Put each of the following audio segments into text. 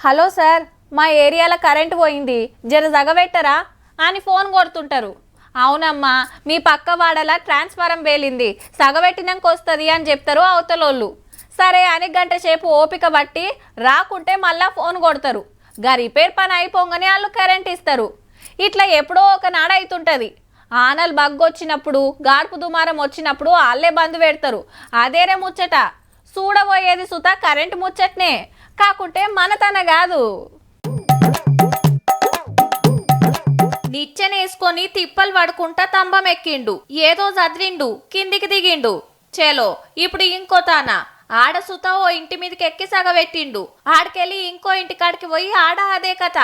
Hello sir, మా ఏరియాలో current పోయింది, జర జగబెట్టరా అని ఫోన్ కొడుతుంటారు. అవునమ్మా, మీ పక్క వాడలా ట్రాన్స్ఫారం వేలింది, సగబెట్టినాక వస్తుంది అని చెప్తారు అవతలోళ్ళు. సరే అని గంట సేపు ఓపిక బట్టి రాకుంటే మళ్ళా ఫోన్ కొడతారు. గా రిపేర్ పని అయిపోగానే వాళ్ళు కరెంట్ ఇస్తారు. ఇట్లా ఎప్పుడో ఒకనాడు అవుతుంటుంది. ఆనలు బగ్గొచ్చినప్పుడు, గాడుపు దుమారం వచ్చినప్పుడు వాళ్ళే బంద్ పెడతారు. అదేరే ముచ్చట. చూడబోయేది సుత కరెంటు ముచ్చట్నే, కాకుంటే మనతన కాదు. నిచ్చెనేసుకొని తిప్పలు పడుకుంటా తంబం ఎక్కిండు, ఏదో చదిరిండు, కిందికి దిగిండు. చేలో ఇప్పుడు ఇంకో తాన ఆడ సుత ఓ ఇంటి మీదకి ఎక్కి సగబెట్టిండు. ఆడికెళ్ళి ఇంకో ఇంటికాడికి పోయి ఆడ అదే కథ.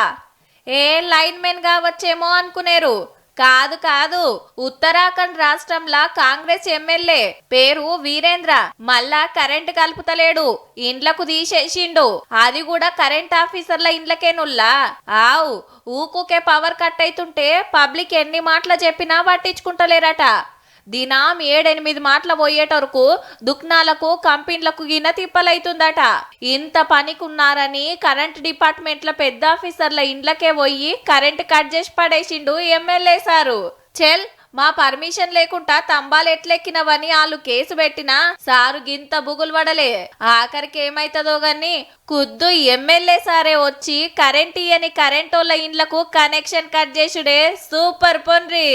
ఏ లైన్ మెన్ గా వచ్చేమో అనుకునేరు. కాదు కాదు, ఉత్తరాఖండ్ రాష్ట్రంలో కాంగ్రెస్ ఎమ్మెల్యే పేరు వీరేంద్ర మళ్ళా కరెంట్ కలుపుతలేడు, ఇండ్లకు తీసేసిండు. అది కూడా కరెంట్ ఆఫీసర్ల ఇండ్లకేనుల్లా. ఆవు ఊకుకే పవర్ కట్ అయితుంటే పబ్లిక్ ఎన్ని మాటలు చెప్పినా పట్టించుకుంటలేరట. దినం 7-8 మాటల పోయేటరకు దుక్నాలకు కంపెనీలకు గిన తిప్పలైతుందట. ఇంత పనికున్నారని కరెంట్ డిపార్ట్మెంట్ల పెద్ద ఆఫీసర్ల ఇండ్లకే పోయి కరెంట్ కట్ చేసి పడేసిండు ఎమ్మెల్యే సారు. చెల్, మా పర్మిషన్ లేకుండా తంబాలు ఎట్లెక్కినవని వాళ్ళు కేసు పెట్టినా సారు గింత బుగులు పడలే. ఆఖరికి ఏమైతుందో గాని కుద్దు ఎమ్మెల్యే సారే వచ్చి కరెంట్ ఇయని కరెంటోళ్ళ ఇండ్లకు కనెక్షన్ కట్ చేసుడే సూపర్ పొన్రి.